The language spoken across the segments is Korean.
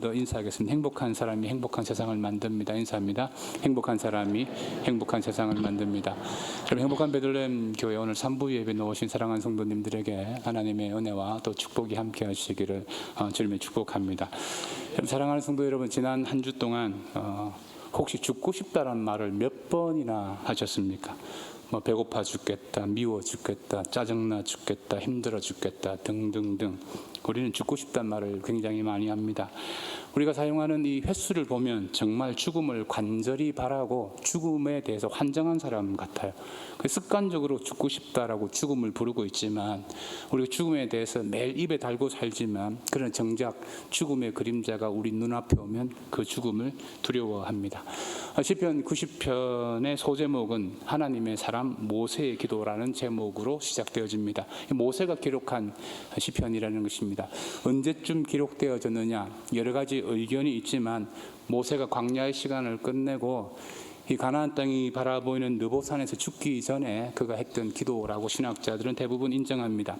더 인사하겠습니다. 행복한 사람이 행복한 세상을 만듭니다. 인사합니다. 행복한 사람이 행복한 세상을 만듭니다. 여러분, 행복한 베들레헴 교회 오늘 3부 예배 놓으신 사랑하는 성도님들에게 하나님의 은혜와 또 축복이 함께 하시기를 주님의 축복합니다. 여러분, 사랑하는 성도 여러분, 지난 한 주 동안 혹시 죽고 싶다라는 말을 몇 번이나 하셨습니까? 배고파 죽겠다, 미워 죽겠다, 짜증나 죽겠다, 힘들어 죽겠다 등등등. 우리는 죽고 싶다는 말을 굉장히 많이 합니다. 우리가 사용하는 이 횟수를 보면 정말 죽음을 간절히 바라고 죽음에 대해서 환장한 사람 같아요. 습관적으로 죽고 싶다라고 죽음을 부르고 있지만, 우리가 죽음에 대해서 매일 입에 달고 살지만, 그러나 정작 죽음의 그림자가 우리 눈앞에 오면 그 죽음을 두려워합니다. 시편 90편의 소제목은 하나님의 사람 모세의 기도라는 제목으로 시작되어집니다. 모세가 기록한 시편이라는 것입니다. 언제쯤 기록되어졌느냐, 여러 가지 의견이 있지만 모세가 광야의 시간을 끝내고 이 가나안 땅이 바라보이는 느보산에서 죽기 전에 그가 했던 기도라고 신학자들은 대부분 인정합니다.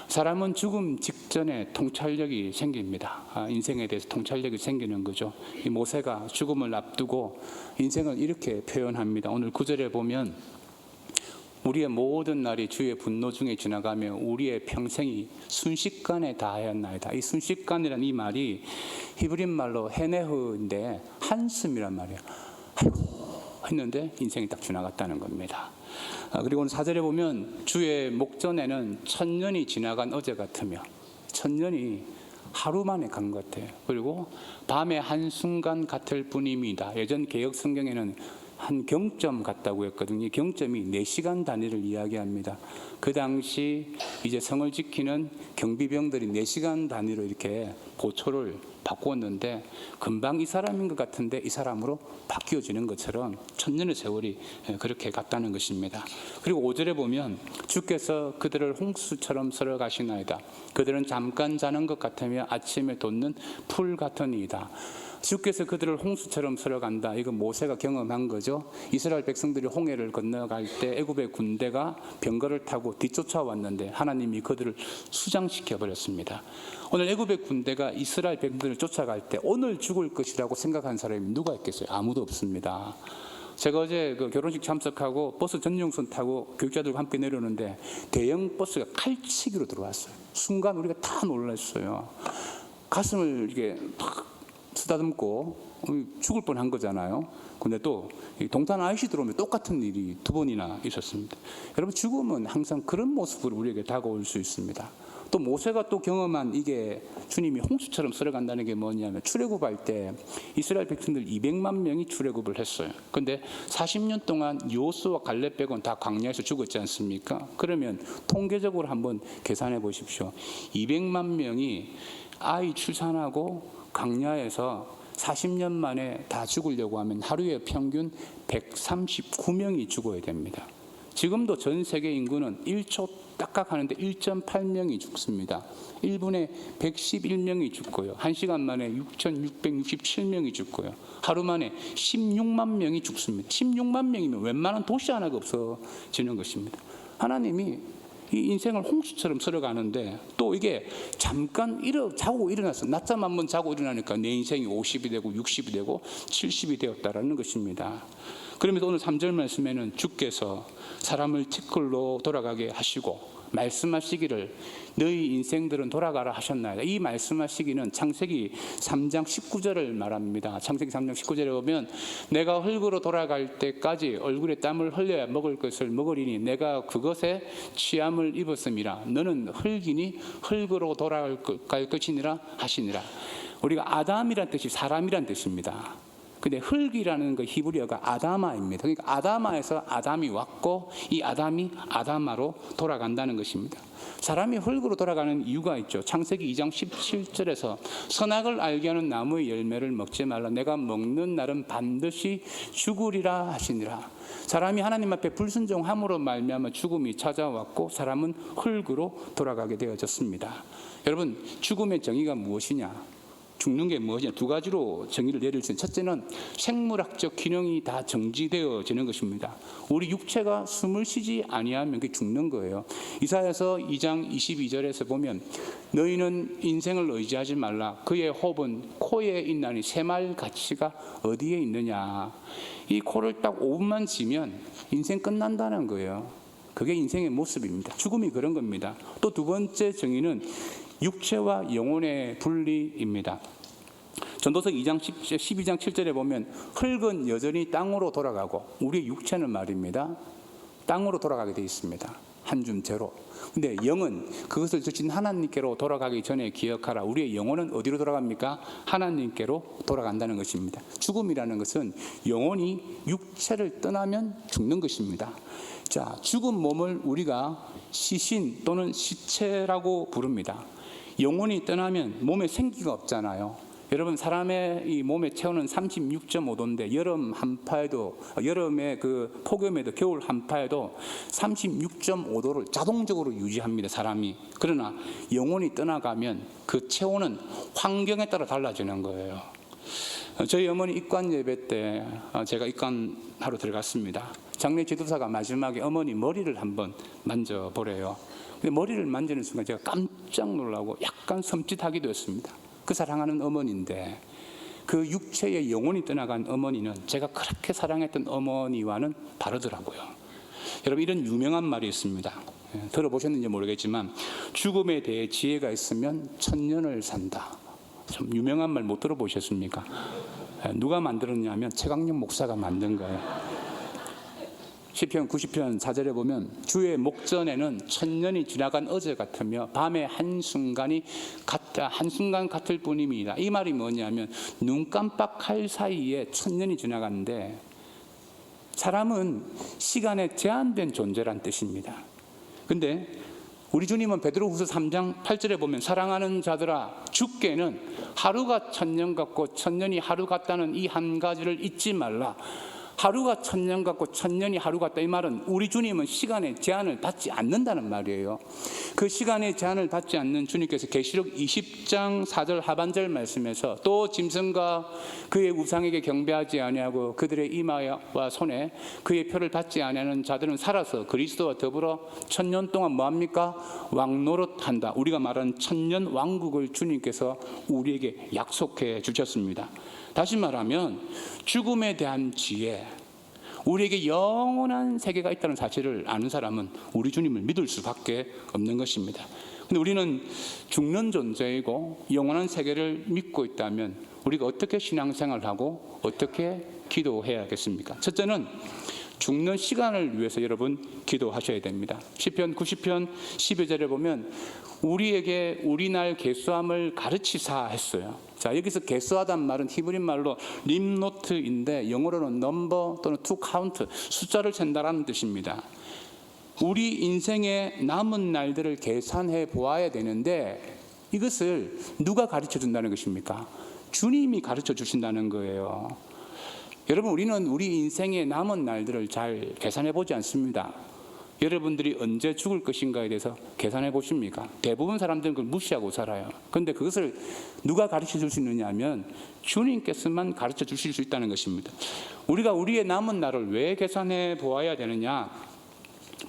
사람은 죽음 직전에 통찰력이 생깁니다. 인생에 대해서 통찰력이 생기는 거죠. 이 모세가 죽음을 앞두고 인생을 이렇게 표현합니다. 오늘 9절에 보면 우리의 모든 날이 주의 분노 중에 지나가며 우리의 평생이 순식간에 다하였나이다. 이 순식간이라는 이 말이 히브리 말로 헤네흐인데 한숨이란 말이에요. 아이고 했는데 인생이 딱 지나갔다는 겁니다. 그리고 오늘 4절에 보면 주의 목전에는 천년이 지나간 어제 같으며, 천년이 하루 만에 간 것 같아요. 그리고 밤의 한순간 같을 뿐입니다. 예전 개역 성경에는 한 경점 같다고 했거든요. 경점이 4시간 단위를 이야기합니다. 그 당시 이제 성을 지키는 경비병들이 4시간 단위로 이렇게 보초를 바꾸었는데, 금방 이 사람인 것 같은데 이 사람으로 바뀌어지는 것처럼 천년의 세월이 그렇게 갔다는 것입니다. 그리고 5절에 보면 주께서 그들을 홍수처럼 썰어 가시나이다. 그들은 잠깐 자는 것 같으며 아침에 돋는 풀 같으니이다. 주께서 그들을 홍수처럼 썰어간다. 이건 모세가 경험한 거죠. 이스라엘 백성들이 홍해를 건너갈 때 애굽의 군대가 병거를 타고 뒤쫓아왔는데 하나님이 그들을 수장시켜 버렸습니다. 오늘 애굽의 군대가 이스라엘 백성들을 쫓아갈 때 오늘 죽을 것이라고 생각한 사람이 누가 있겠어요? 아무도 없습니다. 제가 어제 그 결혼식 참석하고 버스 전용선 타고 교육자들과 함께 내려오는데 대형 버스가 칼치기로 들어왔어요. 순간 우리가 다 놀랐어요. 가슴을 이게 팍 쓰다듬고 죽을 뻔한 거잖아요. 근데 또 동탄 IC 들어오면 똑같은 일이 2번이나 있었습니다. 여러분, 죽음은 항상 그런 모습으로 우리에게 다가올 수 있습니다. 또 모세가 또 경험한 이게 주님이 홍수처럼 썰어간다는 게 뭐냐면, 출애굽할 때 이스라엘 백성들 200만 명이 출애굽을 했어요. 근데 40년 동안 여호수아와 갈렙 빼고는 다 광야에서 죽었지 않습니까? 그러면 통계적으로 한번 계산해 보십시오. 200만 명이 아이 출산하고 광야에서 40년 만에 다 죽으려고 하면 하루에 평균 139명이 죽어야 됩니다. 지금도 전 세계 인구는 1초 딱딱 하는데 1.8명이 죽습니다. 1분에 111명이 죽고요. 1시간 만에 6,667명이 죽고요. 하루 만에 16만 명이 죽습니다. 16만 명이면 웬만한 도시 하나가 없어지는 것입니다. 하나님이 이 인생을 홍수처럼 썰어가는데, 또 이게 잠깐 자고 일어나서 낮잠 한번 자고 일어나니까 내 인생이 50이 되고 60이 되고 70이 되었다라는 것입니다. 그러면서 오늘 3절 말씀에는 주께서 사람을 티끌로 돌아가게 하시고 말씀하시기를 너희 인생들은 돌아가라 하셨나이다. 이 말씀하시기는 창세기 3장 19절을 말합니다. 창세기 3장 19절에 보면 내가 흙으로 돌아갈 때까지 얼굴에 땀을 흘려야 먹을 것을 먹으리니 내가 그것에 취함을 입었음이라. 너는 흙이니 흙으로 돌아갈 것이니라 하시니라. 우리가 아담이란 뜻이 사람이란 뜻입니다. 근데 흙이라는 그 히브리어가 아다마입니다. 그러니까 아다마에서 아담이 왔고 이 아담이 아다마로 돌아간다는 것입니다. 사람이 흙으로 돌아가는 이유가 있죠. 창세기 2장 17절에서 선악을 알게 하는 나무의 열매를 먹지 말라. 내가 먹는 날은 반드시 죽으리라 하시니라. 사람이 하나님 앞에 불순종함으로 말미암아 죽음이 찾아왔고 사람은 흙으로 돌아가게 되어졌습니다. 여러분, 죽음의 정의가 무엇이냐? 죽는 게 무엇이냐? 두 가지로 정의를 내릴 수 있는, 첫째는 생물학적 기능이 다 정지되어지는 것입니다. 우리 육체가 숨을 쉬지 아니하면 그게 죽는 거예요. 이사야서 2장 22절에서 보면 너희는 인생을 의지하지 말라. 그의 호흡은 코에 있나니 새말 가치가 어디에 있느냐. 이 코를 딱 5분만 쥐면 인생 끝난다는 거예요. 그게 인생의 모습입니다. 죽음이 그런 겁니다. 또 두 번째 정의는 육체와 영혼의 분리입니다. 전도서 12장 7절에 보면 흙은 여전히 땅으로 돌아가고 우리의 육체는 말입니다. 땅으로 돌아가게 되어 있습니다. 한 줌째로. 근데 영은 그것을 주신 하나님께로 돌아가기 전에 기억하라. 우리의 영혼은 어디로 돌아갑니까? 하나님께로 돌아간다는 것입니다. 죽음이라는 것은 영혼이 육체를 떠나면 죽는 것입니다. 자, 죽은 몸을 우리가 시신 또는 시체라고 부릅니다. 영혼이 떠나면 몸에 생기가 없잖아요. 여러분, 사람의 이 몸의 체온은 36.5도인데 여름 한파에도, 여름에 그 폭염에도, 겨울 한파에도 36.5도를 자동적으로 유지합니다, 사람이. 그러나 영혼이 떠나가면 그 체온은 환경에 따라 달라지는 거예요. 저희 어머니 입관 예배 때 제가 입관하러 들어갔습니다. 장례 지도사가 마지막에 어머니 머리를 한번 만져보래요. 근데 머리를 만지는 순간 제가 깜짝 놀라고 약간 섬찟하기도 했습니다. 그 사랑하는 어머니인데 그 육체의 영혼이 떠나간 어머니는 제가 그렇게 사랑했던 어머니와는 다르더라고요. 여러분, 이런 유명한 말이 있습니다. 들어보셨는지 모르겠지만 죽음에 대해 지혜가 있으면 천년을 산다. 좀 유명한 말 못 들어보셨습니까? 누가 만들었냐면 최강령 목사가 만든 거예요. 시편 90편 4절에 보면 주의 목전에는 천년이 지나간 어제 같으며 밤의 한순간 같을 뿐입니다. 이 말이 뭐냐면 눈 깜빡할 사이에 천년이 지나가는데 사람은 시간에 제한된 존재란 뜻입니다. 근데 우리 주님은 베드로후서 3장 8절에 보면 사랑하는 자들아, 주께는 하루가 천년 같고 천년이 하루 같다는 이 한 가지를 잊지 말라. 하루가 천년 같고 천년이 하루 같다. 이 말은 우리 주님은 시간의 제한을 받지 않는다는 말이에요. 그 시간의 제한을 받지 않는 주님께서 계시록 20장 4절 하반절 말씀에서 또 짐승과 그의 우상에게 경배하지 아니하고 그들의 이마와 손에 그의 표를 받지 아니하는 자들은 살아서 그리스도와 더불어 천년 동안 뭐합니까? 왕노릇한다. 우리가 말하는 천년 왕국을 주님께서 우리에게 약속해 주셨습니다. 다시 말하면 죽음에 대한 지혜, 우리에게 영원한 세계가 있다는 사실을 아는 사람은 우리 주님을 믿을 수밖에 없는 것입니다. 근데 우리는 죽는 존재이고 영원한 세계를 믿고 있다면 우리가 어떻게 신앙생활을 하고 어떻게 기도해야겠습니까? 첫째는 죽는 시간을 위해서 여러분 기도하셔야 됩니다. 시편 90편 12절에 보면 우리에게 우리 날 계수함을 가르치사 했어요. 자, 여기서 계수하단 말은 히브리 말로 림노트인데 영어로는 넘버 또는 to count, 숫자를 잰다라는 뜻입니다. 우리 인생의 남은 날들을 계산해 보아야 되는데 이것을 누가 가르쳐 준다는 것입니까? 주님이 가르쳐 주신다는 거예요. 여러분, 우리는 우리 인생의 남은 날들을 잘 계산해 보지 않습니다. 여러분들이 언제 죽을 것인가에 대해서 계산해 보십니까? 대부분 사람들은 그걸 무시하고 살아요. 그런데 그것을 누가 가르쳐 줄 수 있느냐 하면 주님께서만 가르쳐 주실 수 있다는 것입니다. 우리가 우리의 남은 날을 왜 계산해 보아야 되느냐?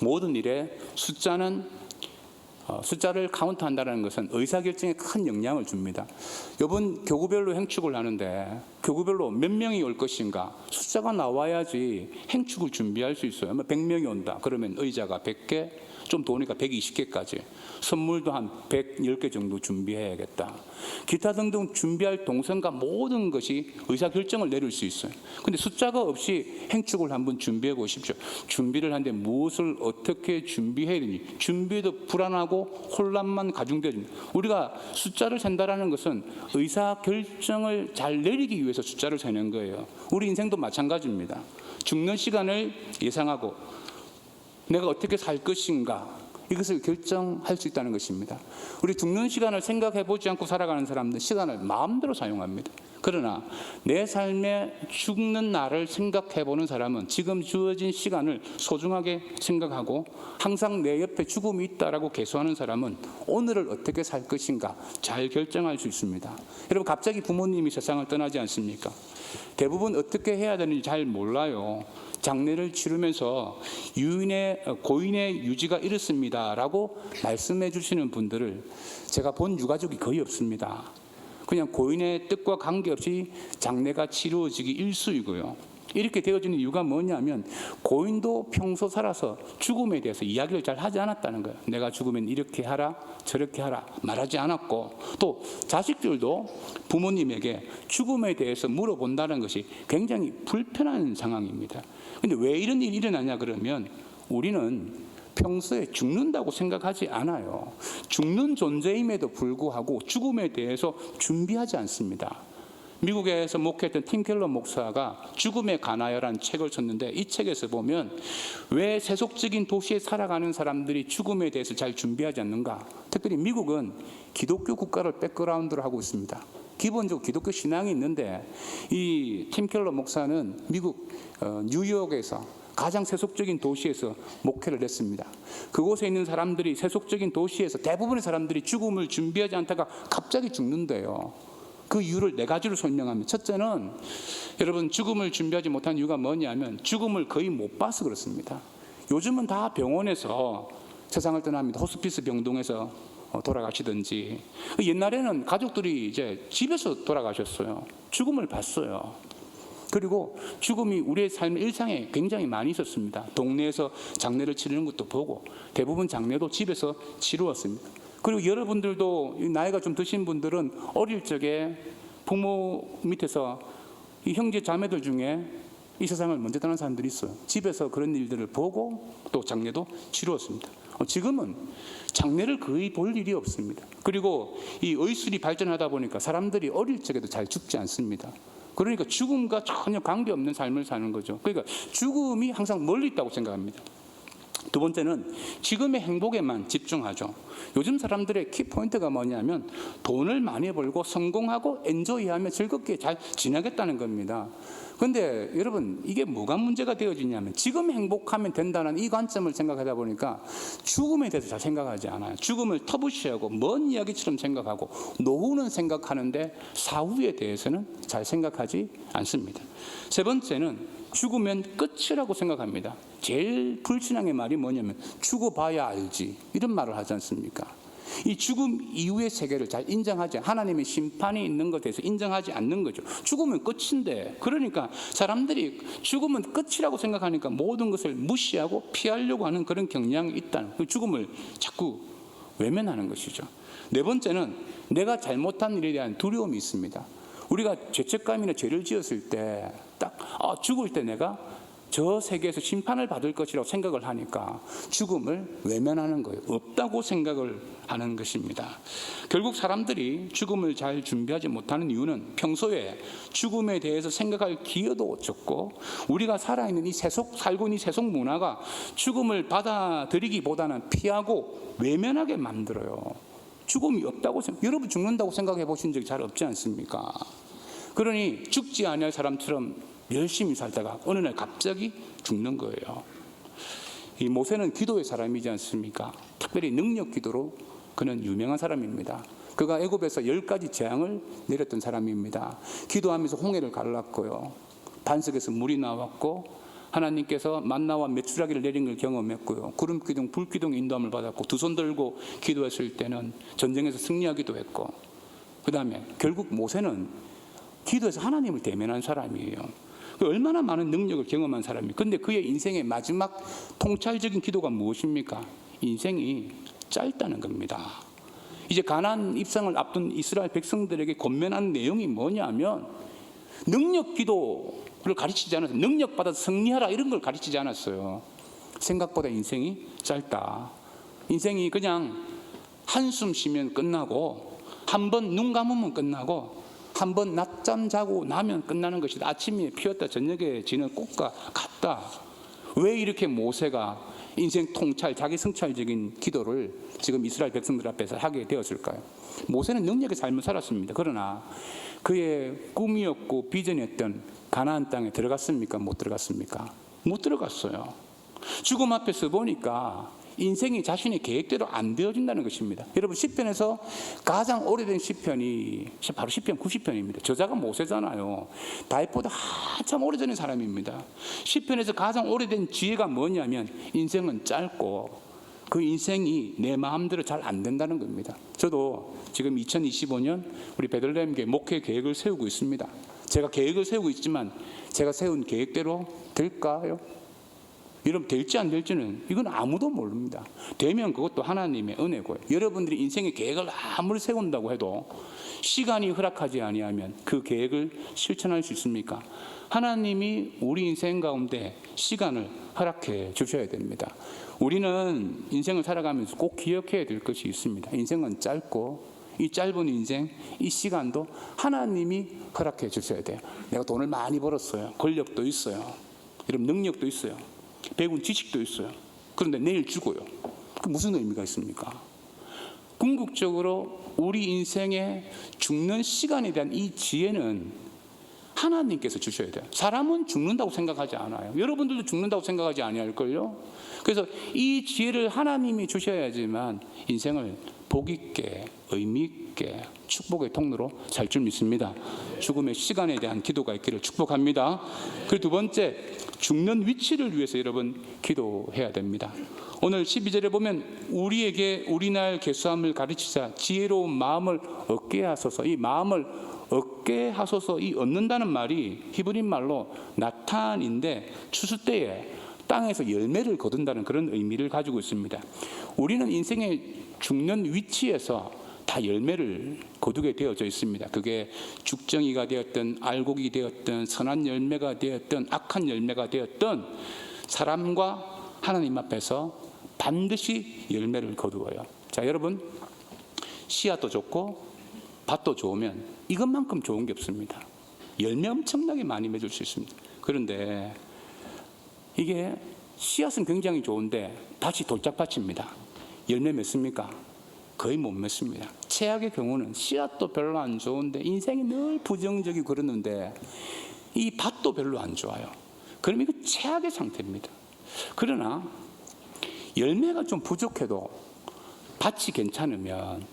모든 일에 숫자를 카운트한다는 것은 의사결정에 큰 영향을 줍니다. 이번 교구별로 행축을 하는데 교구별로 몇 명이 올 것인가 숫자가 나와야지 행축을 준비할 수 있어요. 100명이 온다 그러면 의자가 100개, 좀 도니까 120개까지, 선물도 한 110개 정도 준비해야겠다. 기타 등등 준비할 동선과 모든 것이 의사결정을 내릴 수 있어요. 근데 숫자가 없이 행축을 한번 준비해 보십시오. 준비를 하는데 무엇을 어떻게 준비해야 되는지 준비도 불안하고 혼란만 가중되어집니다. 우리가 숫자를 센다라는 것은 의사결정을 잘 내리기 위해서 숫자를 세는 거예요. 우리 인생도 마찬가지입니다. 죽는 시간을 예상하고 내가 어떻게 살 것인가 이것을 결정할 수 있다는 것입니다. 우리 죽는 시간을 생각해 보지 않고 살아가는 사람들은 시간을 마음대로 사용합니다. 그러나 내 삶에 죽는 날을 생각해 보는 사람은 지금 주어진 시간을 소중하게 생각하고 항상 내 옆에 죽음이 있다라고 계수하는 사람은 오늘을 어떻게 살 것인가 잘 결정할 수 있습니다. 여러분, 갑자기 부모님이 세상을 떠나지 않습니까? 대부분 어떻게 해야 되는지 잘 몰라요. 장례를 치르면서 고인의 유지가 이렇습니다라고 말씀해 주시는 분들을 제가 본 유가족이 거의 없습니다. 그냥 고인의 뜻과 관계없이 장례가 치루어지기 일쑤이고요. 이렇게 되어지는 이유가 뭐냐면 고인도 평소 살아서 죽음에 대해서 이야기를 잘 하지 않았다는 거예요. 내가 죽으면 이렇게 하라 저렇게 하라 말하지 않았고, 또 자식들도 부모님에게 죽음에 대해서 물어본다는 것이 굉장히 불편한 상황입니다. 근데 왜 이런 일이 일어나냐 그러면 우리는 평소에 죽는다고 생각하지 않아요. 죽는 존재임에도 불구하고 죽음에 대해서 준비하지 않습니다. 미국에서 목회했던 팀 켈러 목사가 죽음에 관하여라는 책을 썼는데, 이 책에서 보면 왜 세속적인 도시에 살아가는 사람들이 죽음에 대해서 잘 준비하지 않는가. 특별히 미국은 기독교 국가를 백그라운드로 하고 있습니다. 기본적으로 기독교 신앙이 있는데, 이 팀 켈러 목사는 미국 뉴욕에서 가장 세속적인 도시에서 목회를 했습니다. 그곳에 있는 사람들이, 세속적인 도시에서 대부분의 사람들이 죽음을 준비하지 않다가 갑자기 죽는데요. 그 이유를 4가지로 설명합니다. 첫째는 여러분, 죽음을 준비하지 못한 이유가 뭐냐면 죽음을 거의 못 봐서 그렇습니다. 요즘은 다 병원에서 세상을 떠납니다. 호스피스 병동에서 돌아가시든지, 옛날에는 가족들이 이제 집에서 돌아가셨어요. 죽음을 봤어요. 그리고 죽음이 우리의 삶의 일상에 굉장히 많이 있었습니다. 동네에서 장례를 치르는 것도 보고, 대부분 장례도 집에서 치루었습니다. 그리고 여러분들도 나이가 좀 드신 분들은 어릴 적에 부모 밑에서 이 형제 자매들 중에 이 세상을 먼저 떠난 사람들이 있어요. 집에서 그런 일들을 보고 또 장례도 치루었습니다. 지금은 장례를 거의 볼 일이 없습니다. 그리고 이 의술이 발전하다 보니까 사람들이 어릴 적에도 잘 죽지 않습니다. 그러니까 죽음과 전혀 관계없는 삶을 사는 거죠. 그러니까 죽음이 항상 멀리 있다고 생각합니다. 두 번째는 지금의 행복에만 집중하죠. 요즘 사람들의 키포인트가 뭐냐면 돈을 많이 벌고 성공하고 엔조이하며 즐겁게 잘 지내겠다는 겁니다. 그런데 여러분, 이게 뭐가 문제가 되어지냐면 지금 행복하면 된다는 이 관점을 생각하다 보니까 죽음에 대해서 잘 생각하지 않아요. 죽음을 터부시하고 먼 이야기처럼 생각하고 노후는 생각하는데 사후에 대해서는 잘 생각하지 않습니다. 세 번째는 죽으면 끝이라고 생각합니다. 제일 불신앙의 말이 뭐냐면 죽어봐야 알지, 이런 말을 하지 않습니까? 이 죽음 이후의 세계를 잘 인정하지, 하나님의 심판이 있는 것에 대해서 인정하지 않는 거죠. 죽으면 끝인데, 그러니까 사람들이 죽으면 끝이라고 생각하니까 모든 것을 무시하고 피하려고 하는 그런 경향이 있다는, 죽음을 자꾸 외면하는 것이죠. 네 번째는 내가 잘못한 일에 대한 두려움이 있습니다. 우리가 죄책감이나 죄를 지었을 때 딱 죽을 때 내가 저 세계에서 심판을 받을 것이라고 생각을 하니까 죽음을 외면하는 거예요. 없다고 생각을 하는 것입니다. 결국 사람들이 죽음을 잘 준비하지 못하는 이유는 평소에 죽음에 대해서 생각할 기회도 적고, 우리가 살아있는 살고 있는 이 세속 문화가 죽음을 받아들이기보다는 피하고 외면하게 만들어요. 죽음이 없다고 여러분 죽는다고 생각해 보신 적이 잘 없지 않습니까? 그러니 죽지 않을 사람처럼 열심히 살다가 어느 날 갑자기 죽는 거예요. 이 모세는 기도의 사람이지 않습니까? 특별히 능력 기도로 그는 유명한 사람입니다. 그가 애굽에서 10가지 재앙을 내렸던 사람입니다. 기도하면서 홍해를 갈랐고요, 반석에서 물이 나왔고, 하나님께서 만나와 메추라기를 내린 걸 경험했고요, 구름 기둥, 불 기둥의 인도함을 받았고, 두 손 들고 기도했을 때는 전쟁에서 승리하기도 했고, 그 다음에 결국 모세는 기도에서 하나님을 대면한 사람이에요. 얼마나 많은 능력을 경험한 사람이에요. 그런데 그의 인생의 마지막 통찰적인 기도가 무엇입니까? 인생이 짧다는 겁니다. 이제 가나안 입성을 앞둔 이스라엘 백성들에게 권면한 내용이 뭐냐면 능력 기도를 가르치지 않았어요. 능력 받아서 승리하라 이런 걸 가르치지 않았어요. 생각보다 인생이 짧다. 인생이 그냥 한숨 쉬면 끝나고, 한 번 눈 감으면 끝나고, 한 번 낮잠 자고 나면 끝나는 것이다. 아침에 피었다 저녁에 지는 꽃과 같다. 왜 이렇게 모세가 인생 통찰, 자기 성찰적인 기도를 지금 이스라엘 백성들 앞에서 하게 되었을까요? 모세는 능력의 삶을 살았습니다. 그러나 그의 꿈이었고 비전이었던 가나안 땅에 들어갔습니까? 못 들어갔습니까? 못 들어갔어요. 죽음 앞에서 보니까 인생이 자신의 계획대로 안 되어진다는 것입니다. 여러분, 시편에서 가장 오래된 시편이 바로 시편 90편입니다. 저자가 모세잖아요. 다윗보다 한참 오래전의 사람입니다. 시편에서 가장 오래된 지혜가 뭐냐면 인생은 짧고 그 인생이 내 마음대로 잘 안 된다는 겁니다. 저도 지금 2025년 우리 베들레헴 교회 목회 계획을 세우고 있습니다. 제가 계획을 세우고 있지만 제가 세운 계획대로 될까요? 여러분, 될지 안 될지는 이건 아무도 모릅니다. 되면 그것도 하나님의 은혜고요. 여러분들이 인생의 계획을 아무리 세운다고 해도 시간이 허락하지 아니하면 그 계획을 실천할 수 있습니까? 하나님이 우리 인생 가운데 시간을 허락해 주셔야 됩니다. 우리는 인생을 살아가면서 꼭 기억해야 될 것이 있습니다. 인생은 짧고 이 짧은 인생, 이 시간도 하나님이 허락해 주셔야 돼요. 내가 돈을 많이 벌었어요. 권력도 있어요. 여러분, 능력도 있어요. 배운 지식도 있어요. 그런데 내일 죽어요. 그 무슨 의미가 있습니까? 궁극적으로 우리 인생의 죽는 시간에 대한 이 지혜는 하나님께서 주셔야 돼요. 사람은 죽는다고 생각하지 않아요. 여러분들도 죽는다고 생각하지 아니할걸요. 그래서 이 지혜를 하나님이 주셔야지만 인생을 복 있게, 의미 있게, 축복의 통로로 살 줄 믿습니다. 죽음의 시간에 대한 기도가 있기를 축복합니다. 그리고 두 번째, 죽는 위치를 위해서 여러분 기도해야 됩니다. 오늘 12절에 보면 우리에게 우리날 계수함을 가르치자 지혜로운 마음을 얻게 하소서. 이 마음을 얻게 하소서, 이 얻는다는 말이 히브리 말로 나탄인데 추수 때에 땅에서 열매를 거둔다는 그런 의미를 가지고 있습니다. 우리는 인생의 죽는 위치에서 다 열매를 거두게 되어져 있습니다. 그게 죽정이가 되었든 알곡이 되었든 선한 열매가 되었든 악한 열매가 되었든 사람과 하나님 앞에서 반드시 열매를 거두어요. 자, 여러분, 씨앗도 좋고 밭도 좋으면 이것만큼 좋은 게 없습니다. 열매 엄청나게 많이 맺을 수 있습니다. 그런데 이게 씨앗은 굉장히 좋은데 밭이 돌짝밭입니다. 열매 맺습니까? 거의 못 맺습니다. 최악의 경우는 씨앗도 별로 안 좋은데 인생이 늘 부정적이고 그러는데 이 밭도 별로 안 좋아요. 그럼 이거 최악의 상태입니다. 그러나 열매가 좀 부족해도 밭이 괜찮으면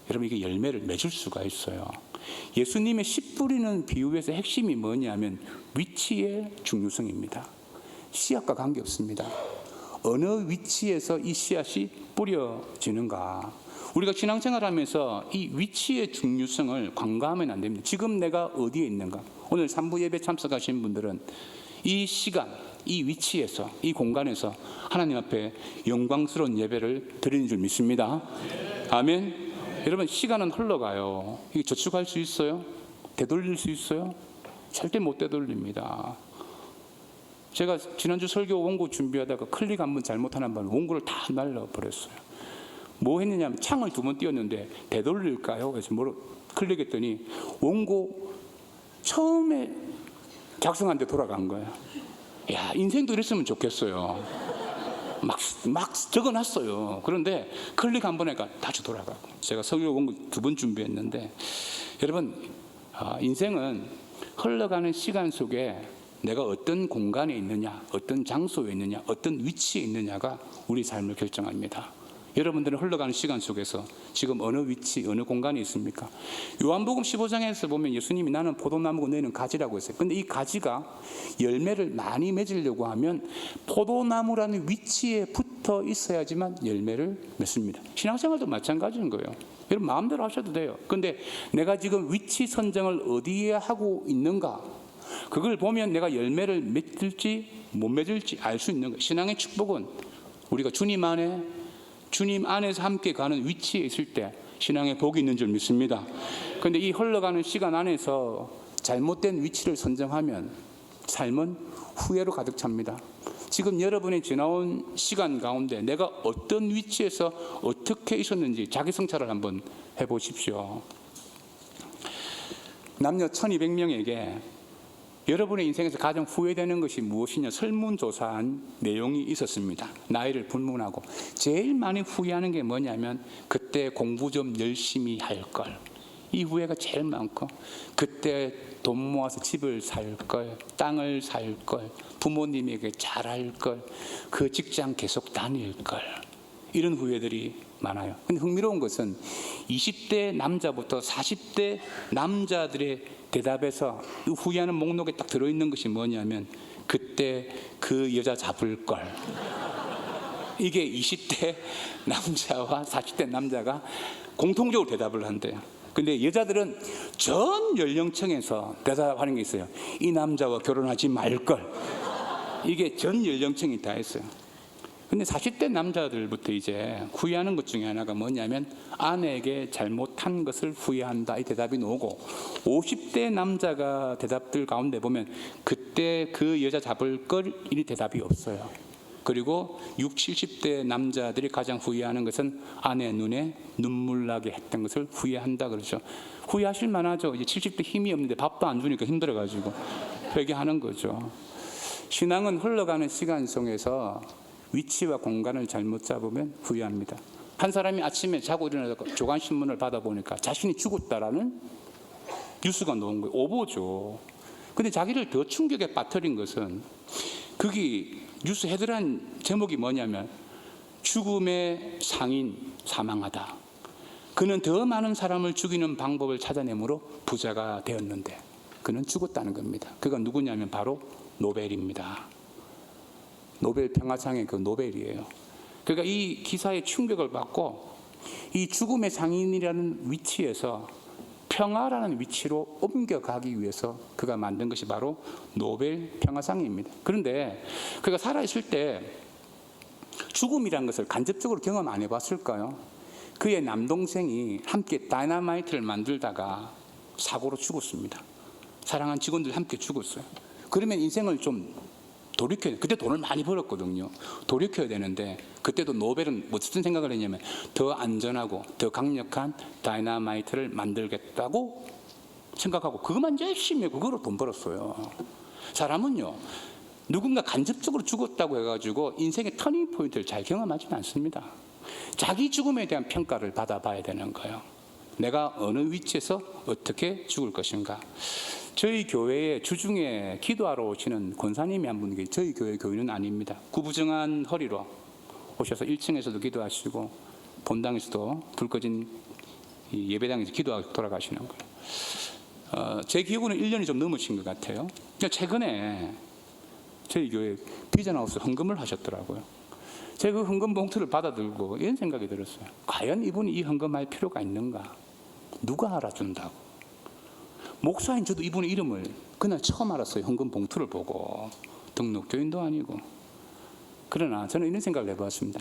여러분 이게 열매를 맺을 수가 있어요. 예수님의 씨 뿌리는 비유에서 핵심이 뭐냐면 위치의 중요성입니다. 씨앗과 관계없습니다. 어느 위치에서 이 씨앗이 뿌려지는가. 우리가 신앙생활하면서 이 위치의 중요성을 간과하면 안 됩니다. 지금 내가 어디에 있는가. 오늘 3부 예배 참석하신 분들은 이 시간, 이 위치에서, 이 공간에서 하나님 앞에 영광스러운 예배를 드리는 줄 믿습니다. 아멘. 여러분, 시간은 흘러가요. 이게 저축할 수 있어요? 되돌릴 수 있어요? 절대 못 되돌립니다. 제가 지난주 설교 원고 준비하다가 클릭 한번 잘못하는 바람에 원고를 다 날려버렸어요. 뭐 했느냐면 창을 2번 띄웠는데 되돌릴까요? 그래서 클릭했더니 원고 처음에 작성한 데 돌아간 거예요. 야, 인생도 이랬으면 좋겠어요. 막 적어놨어요. 그런데 클릭 한 번 하니까 다시 돌아가고. 제가 설교 원고 2번 준비했는데 여러분, 인생은 흘러가는 시간 속에 내가 어떤 공간에 있느냐, 어떤 장소에 있느냐, 어떤 위치에 있느냐가 우리 삶을 결정합니다. 여러분들은 흘러가는 시간 속에서 지금 어느 위치, 어느 공간에 있습니까? 요한복음 15장에서 보면 예수님이 나는 포도나무고 너희는 가지라고 했어요. 근데 이 가지가 열매를 많이 맺으려고 하면 포도나무라는 위치에 붙어 있어야지만 열매를 맺습니다. 신앙생활도 마찬가지인 거예요. 여러분 마음대로 하셔도 돼요. 근데 내가 지금 위치 선정을 어디에 하고 있는가? 그걸 보면 내가 열매를 맺을지 못 맺을지 알 수 있는 거예요. 신앙의 축복은 우리가 주님 안에서 함께 가는 위치에 있을 때 신앙의 복이 있는 줄 믿습니다. 그런데 이 흘러가는 시간 안에서 잘못된 위치를 선정하면 삶은 후회로 가득 찹니다. 지금 여러분이 지나온 시간 가운데 내가 어떤 위치에서 어떻게 있었는지 자기 성찰을 한번 해보십시오. 남녀 1200명에게 여러분의 인생에서 가장 후회되는 것이 무엇이냐 설문조사한 내용이 있었습니다. 나이를 불문하고 제일 많이 후회하는 게 뭐냐면 그때 공부 좀 열심히 할 걸. 이 후회가 제일 많고, 그때 돈 모아서 집을 살 걸, 땅을 살 걸, 부모님에게 잘할 걸, 그 직장 계속 다닐 걸, 이런 후회들이 많아요. 근데 흥미로운 것은 20대 남자부터 40대 남자들의 대답에서 후회하는 목록에 딱 들어있는 것이 뭐냐면, 그때 그 여자 잡을 걸. 이게 20대 남자와 40대 남자가 공통적으로 대답을 한대요. 근데 여자들은 전 연령층에서 대답하는 게 있어요. 이 남자와 결혼하지 말걸. 이게 전 연령층이 다 했어요. 근데 40대 남자들부터 이제 후회하는 것 중에 하나가 뭐냐면, 아내에게 잘못한 것을 후회한다, 이 대답이 나오고, 50대 남자가 대답들 가운데 보면 그때 그 여자 잡을 걸, 이 대답이 없어요. 그리고 60, 70대 남자들이 가장 후회하는 것은 아내 눈에 눈물 나게 했던 것을 후회한다 그러죠. 후회하실 만하죠. 이제 70대 힘이 없는데 밥도 안 주니까 힘들어가지고 회개하는 거죠. 신앙은 흘러가는 시간 속에서 위치와 공간을 잘못 잡으면 후회합니다. 한 사람이 아침에 자고 일어나서 조간신문을 받아보니까 자신이 죽었다라는 뉴스가 나온 거예요. 오보죠. 근데 자기를 더 충격에 빠뜨린 것은, 거기 뉴스 헤드라인 제목이 뭐냐면, 죽음의 상인 사망하다. 그는 더 많은 사람을 죽이는 방법을 찾아내므로 부자가 되었는데 그는 죽었다는 겁니다. 그가 누구냐면 바로 노벨입니다. 노벨 평화상의 그 노벨이에요. 그러니까 이 기사에 충격을 받고, 이 죽음의 상인이라는 위치에서 평화라는 위치로 옮겨가기 위해서 그가 만든 것이 바로 노벨 평화상입니다. 그런데 그가 살아있을 때 죽음이라는 것을 간접적으로 경험 안 해봤을까요? 그의 남동생이 함께 다이너마이트를 만들다가 사고로 죽었습니다. 사랑한 직원들 함께 죽었어요. 그러면 인생을 좀 돌이켜야 돼. 그때 돈을 많이 벌었거든요. 돌이켜야 되는데, 그때도 노벨은 무슨 생각을 했냐면, 더 안전하고 더 강력한 다이너마이트를 만들겠다고 생각하고 그것만 열심히 그거로 돈 벌었어요. 사람은요, 누군가 간접적으로 죽었다고 해가지고 인생의 터닝 포인트를 잘 경험하지는 않습니다. 자기 죽음에 대한 평가를 받아봐야 되는 거예요. 내가 어느 위치에서 어떻게 죽을 것인가. 저희 교회에 주중에 기도하러 오시는 권사님이 한 분 계세요. 저희 교회 교인은 아닙니다. 구부정한 허리로 오셔서 1층에서도 기도하시고 본당에서도 불 꺼진 예배당에서 기도하고 돌아가시는 거예요. 제 기억으로는 1년이 좀 넘으신 것 같아요. 최근에 저희 교회 비전하우스 헌금을 하셨더라고요. 제가 그 헌금 봉투를 받아들고 이런 생각이 들었어요. 과연 이분이 이 헌금할 필요가 있는가? 누가 알아준다고? 목사인 저도 이분의 이름을 그날 처음 알았어요. 헌금 봉투를 보고. 등록교인도 아니고. 그러나 저는 이런 생각을 해봤습니다.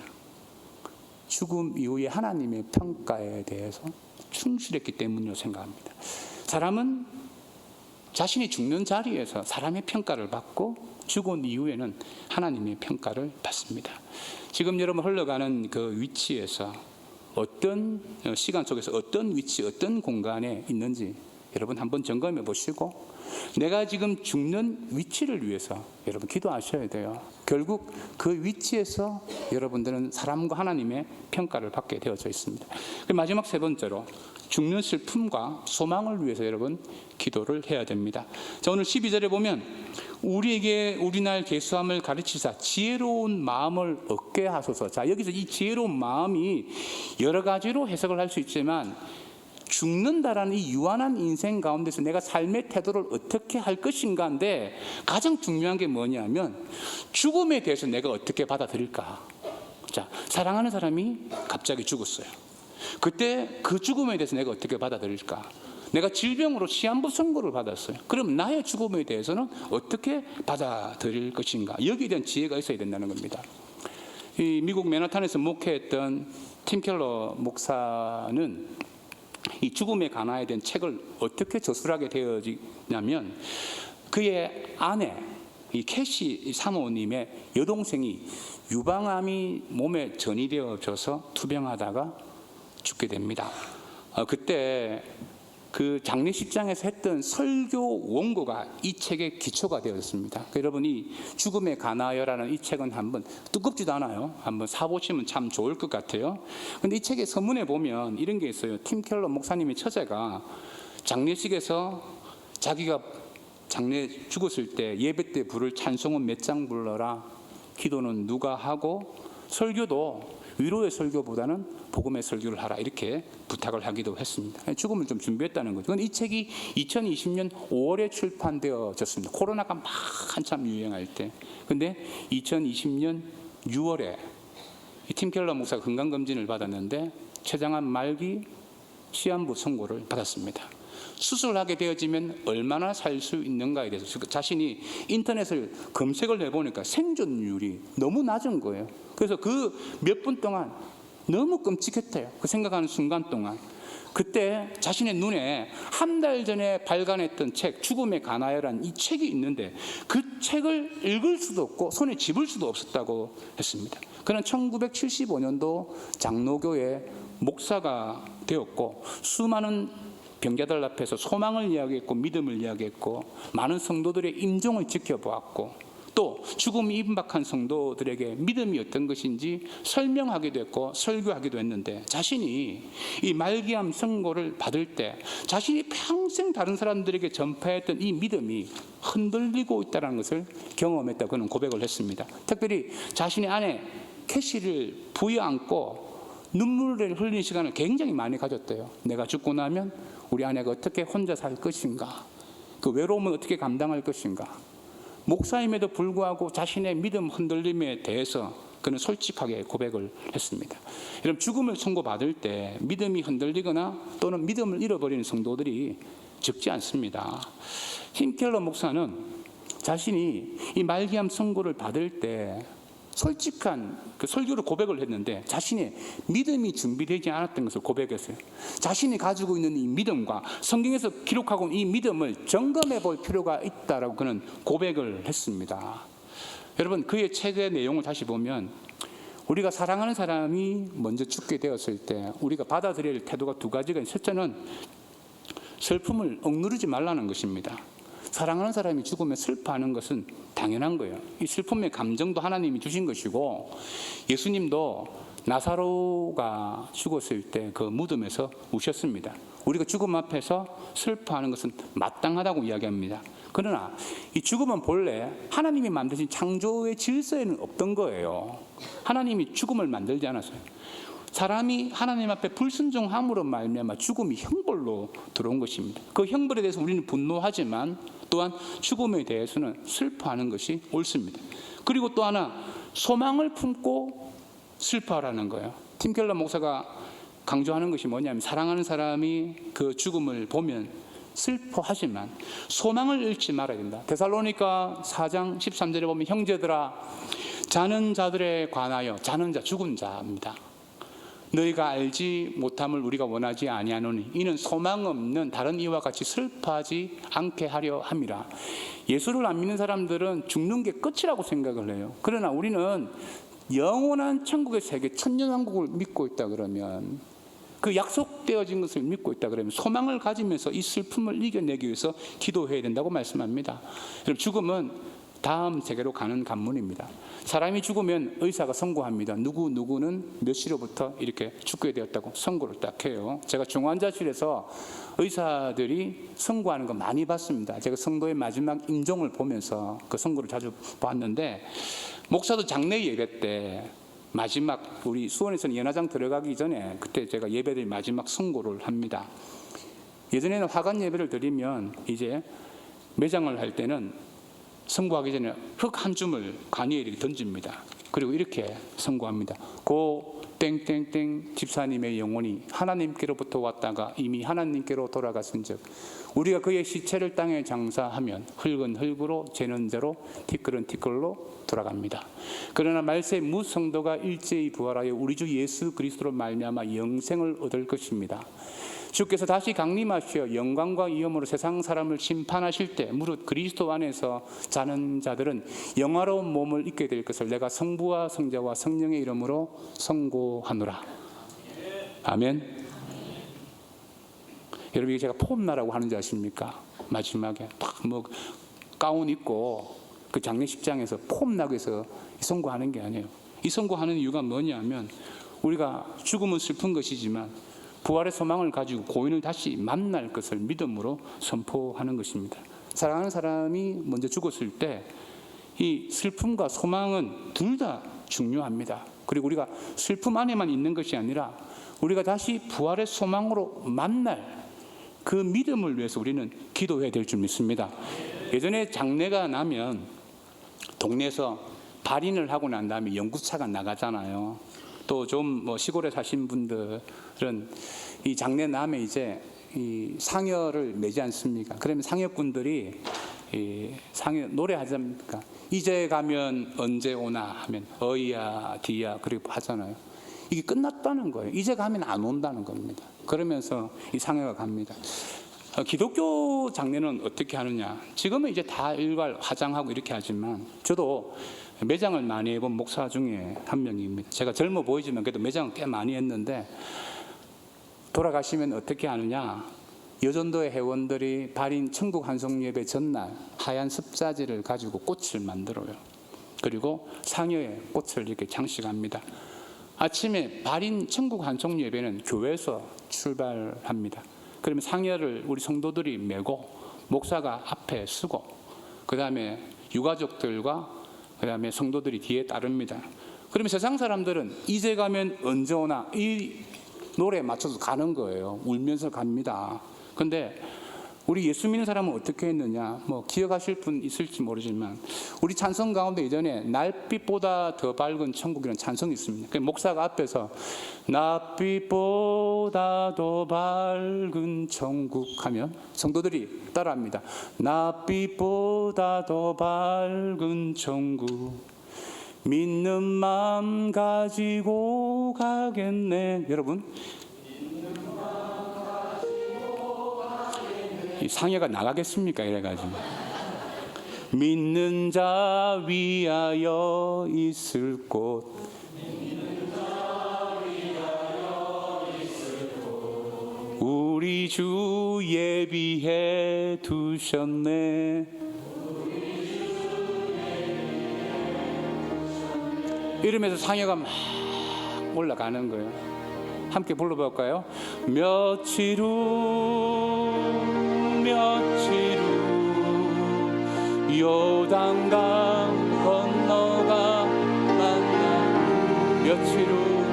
죽음 이후에 하나님의 평가에 대해서 충실했기 때문이라고 생각합니다. 사람은 자신이 죽는 자리에서 사람의 평가를 받고, 죽은 이후에는 하나님의 평가를 받습니다. 지금 여러분 흘러가는 그 위치에서 어떤 시간 속에서 어떤 위치, 어떤 공간에 있는지 여러분 한번 점검해 보시고, 내가 지금 죽는 위치를 위해서 여러분 기도하셔야 돼요. 결국 그 위치에서 여러분들은 사람과 하나님의 평가를 받게 되어져 있습니다. 마지막 세 번째로, 죽는 슬픔과 소망을 위해서 여러분 기도를 해야 됩니다. 자, 오늘 12절에 보면 우리에게 우리날 계수함을 가르치사 지혜로운 마음을 얻게 하소서. 자, 여기서 이 지혜로운 마음이 여러 가지로 해석을 할 수 있지만, 죽는다라는 이 유한한 인생 가운데서 내가 삶의 태도를 어떻게 할 것인가인데, 가장 중요한 게 뭐냐면 죽음에 대해서 내가 어떻게 받아들일까. 자, 사랑하는 사람이 갑자기 죽었어요. 그때 그 죽음에 대해서 내가 어떻게 받아들일까. 내가 질병으로 시한부 선고를 받았어요. 그럼 나의 죽음에 대해서는 어떻게 받아들일 것인가. 여기에 대한 지혜가 있어야 된다는 겁니다. 이 미국 맨하탄에서 목회했던 팀 켈러 목사는 이 죽음의 가나에 대한 책을 어떻게 저술하게 되어지냐면, 그의 아내 이 캐시 사모님의 여동생이 유방암이 몸에 전이되어져서 투병하다가 죽게 됩니다. 그때 그 장례식장에서 했던 설교 원고가 이 책의 기초가 되었습니다. 여러분이 죽음에 관하여라는 이 책은 한번 두껍지도 않아요. 한번 사보시면 참 좋을 것 같아요. 근데 이 책의 서문에 보면 이런 게 있어요. 팀 켈러 목사님의 처제가 장례식에서 자기가 장례 죽었을 때 예배 때 부를 찬송은 몇 장 불러라, 기도는 누가 하고, 설교도 위로의 설교보다는 복음의 설교를 하라, 이렇게 부탁을 하기도 했습니다. 죽음을 좀 준비했다는 거죠. 이 책이 2020년 5월에 출판되어졌습니다. 코로나가 막 한참 유행할 때. 근데 2020년 6월에 팀 켈러 목사가 건강검진을 받았는데 췌장암 말기 시한부 선고를 받았습니다. 수술하게 되어지면 얼마나 살 수 있는가에 대해서 자신이 인터넷을 검색을 해보니까 생존율이 너무 낮은 거예요. 그래서 그 몇 분 동안 너무 끔찍했대요. 그 생각하는 순간 동안. 그때 자신의 눈에 한 달 전에 발간했던 책, 죽음에 관하여라는 이 책이 있는데 그 책을 읽을 수도 없고 손에 집을 수도 없었다고 했습니다. 그는 1975년도 장로교회 목사가 되었고 수많은 병자들 앞에서 소망을 이야기했고 믿음을 이야기했고 많은 성도들의 임종을 지켜보았고 또 죽음이 임박한 성도들에게 믿음이 어떤 것인지 설명하기도 했고 설교하기도 했는데 자신이 이 말기암 선고를 받을 때 자신이 평생 다른 사람들에게 전파했던 이 믿음이 흔들리고 있다는 것을 경험했다고 그는 고백을 했습니다. 특별히 자신의 아내 캐시를 부여안고 눈물을 흘리는 시간을 굉장히 많이 가졌대요. 내가 죽고 나면 우리 아내가 어떻게 혼자 살 것인가, 그 외로움은 어떻게 감당할 것인가. 목사임에도 불구하고 자신의 믿음 흔들림에 대해서 그는 솔직하게 고백을 했습니다. 여러분, 죽음을 선고받을 때 믿음이 흔들리거나 또는 믿음을 잃어버리는 성도들이 적지 않습니다. 팀 켈러 목사는 자신이 이 말기암 선고를 받을 때 솔직한 그 설교를 고백을 했는데 자신의 믿음이 준비되지 않았던 것을 고백했어요. 자신이 가지고 있는 이 믿음과 성경에서 기록하고 있는 이 믿음을 점검해 볼 필요가 있다라고 그는 고백을 했습니다. 여러분, 그의 책의 내용을 다시 보면 우리가 사랑하는 사람이 먼저 죽게 되었을 때 우리가 받아들여야 할 태도가 두 가지가 있어요. 첫째는 슬픔을 억누르지 말라는 것입니다. 사랑하는 사람이 죽으면 슬퍼하는 것은 당연한 거예요. 이 슬픔의 감정도 하나님이 주신 것이고 예수님도 나사로가 죽었을 때 그 무덤에서 우셨습니다. 우리가 죽음 앞에서 슬퍼하는 것은 마땅하다고 이야기합니다. 그러나 이 죽음은 본래 하나님이 만드신 창조의 질서에는 없던 거예요. 하나님이 죽음을 만들지 않았어요. 사람이 하나님 앞에 불순종함으로 말미암아 죽음이 형벌로 들어온 것입니다. 그 형벌에 대해서 우리는 분노하지만 또한 죽음에 대해서는 슬퍼하는 것이 옳습니다. 그리고 또 하나, 소망을 품고 슬퍼하라는 거예요. 팀 켈러 목사가 강조하는 것이 뭐냐면 사랑하는 사람이 그 죽음을 보면 슬퍼하지만 소망을 잃지 말아야 된다. 데살로니가 4장 13절에 보면 형제들아, 자는 자들에 관하여, 자는 자, 죽은 자입니다. 너희가 알지 못함을 우리가 원하지 아니하노니 이는 소망 없는 다른 이와 같이 슬퍼하지 않게 하려 함이라. 예수를 안 믿는 사람들은 죽는 게 끝이라고 생각을 해요. 그러나 우리는 영원한 천국의 세계, 천년왕국을 믿고 있다 그러면, 그 약속되어진 것을 믿고 있다 그러면 소망을 가지면서 이 슬픔을 이겨내기 위해서 기도해야 된다고 말씀합니다. 여러분, 죽음은 다음 세계로 가는 관문입니다. 사람이 죽으면 의사가 선고합니다. 누구는 몇 시로부터 이렇게 죽게 되었다고 선고를 딱 해요. 제가 중환자실에서 의사들이 선고하는 거 많이 봤습니다. 제가 성도의 마지막 임종을 보면서 그 선고를 자주 봤는데, 목사도 장례 예배 때 마지막, 우리 수원에서는 연화장 들어가기 전에 그때 제가 예배를 마지막 선고를 합니다. 예전에는 화관 예배를 드리면 이제 매장을 할 때는 선고하기 전에 흙 한 줌을 관이에 이렇게 던집니다. 그리고 이렇게 선고합니다. 고 땡땡땡 집사님의 영혼이 하나님께로부터 왔다가 이미 하나님께로 돌아갔은즉 우리가 그의 시체를 땅에 장사하면 흙은 흙으로 재는 재로 티끌은 티끌로 돌아갑니다. 그러나 말세 무성도가 일제히 부활하여 우리 주 예수 그리스도로 말미암아 영생을 얻을 것입니다. 주께서 다시 강림하시어 영광과 위엄으로 세상 사람을 심판하실 때 무릇 그리스도 안에서 자는 자들은 영화로운 몸을 입게 될 것을 내가 성부와 성자와 성령의 이름으로 선고하노라. 아멘. 여러분 이게 제가 폼나라고 하는 줄 아십니까? 마지막에 딱 뭐 가운 입고 그 장례식장에서 폼나고 해서 선고하는 게 아니에요. 이 선고하는 이유가 뭐냐면 우리가 죽음은 슬픈 것이지만 부활의 소망을 가지고 고인을 다시 만날 것을 믿음으로 선포하는 것입니다. 사랑하는 사람이 먼저 죽었을 때 이 슬픔과 소망은 둘 다 중요합니다. 그리고 우리가 슬픔 안에만 있는 것이 아니라 우리가 다시 부활의 소망으로 만날 그 믿음을 위해서 우리는 기도해야 될 줄 믿습니다. 예전에 장례가 나면 동네에서 발인을 하고 난 다음에 연구차가 나가잖아요. 또 좀 뭐 시골에 사신 분들은 이 장례 나면 이제 이 상여를 매지 않습니까? 그러면 상여꾼들이 이 상여 노래하지 않습니까? 이제 가면 언제 오나 하면 어이야 디야 그리고 하잖아요. 이게 끝났다는 거예요. 이제 가면 안 온다는 겁니다. 그러면서 이 상여가 갑니다. 기독교 장례는 어떻게 하느냐? 지금은 이제 다 일괄 화장하고 이렇게 하지만 저도 매장을 많이 해본 목사 중에 한 명입니다. 제가 젊어 보이지만 그래도 매장을 꽤 많이 했는데 돌아가시면 어떻게 하느냐? 여전도의 회원들이 발인 천국 환송 예배 전날 하얀 습자지를 가지고 꽃을 만들어요. 그리고 상여에 꽃을 이렇게 장식합니다. 아침에 발인 천국 환송 예배는 교회에서 출발합니다. 그러면 상여를 우리 성도들이 메고 목사가 앞에 서고 그 다음에 유가족들과 그 다음에 성도들이 뒤에 따릅니다. 그러면 세상 사람들은 이제 가면 언제 오나 이 노래에 맞춰서 가는 거예요. 울면서 갑니다. 근데 우리 예수 믿는 사람은 어떻게 했느냐? 뭐 기억하실 분 있을지 모르지만 우리 찬송 가운데 예전에 날빛보다 더 밝은 천국이라는 찬송이 있습니다. 그 목사가 앞에서 낮빛보다 더 밝은 천국 하면 성도들이 따라합니다. 낮빛보다 더 밝은 천국 믿는 마음 가지고 가겠네. 여러분 이 상여가 나가겠습니까? 이래가지고 믿는 자 위하여 있을 곳 우리 주 예비해 두셨네. 이러면서 상여가 막 올라가는 거예요. 함께 불러볼까요? 며칠 후 요단강 건너가 만나 며칠 후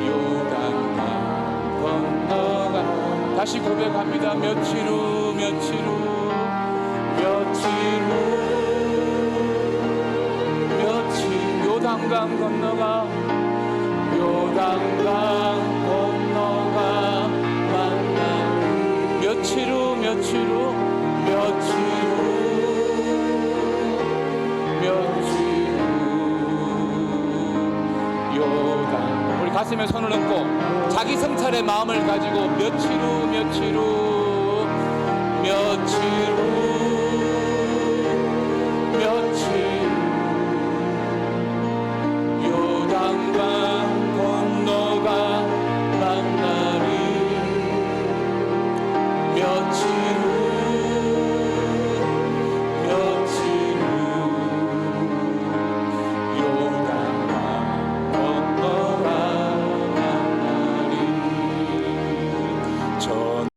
요단강 건너가 다시 고백합니다. 며칠 후 요단강 건너가 만나 며칠 후 요단 우리 가슴에 손을 얹고 자기 성찰의 마음을 가지고 며칠 후 요단강 건너가 만나리 며칠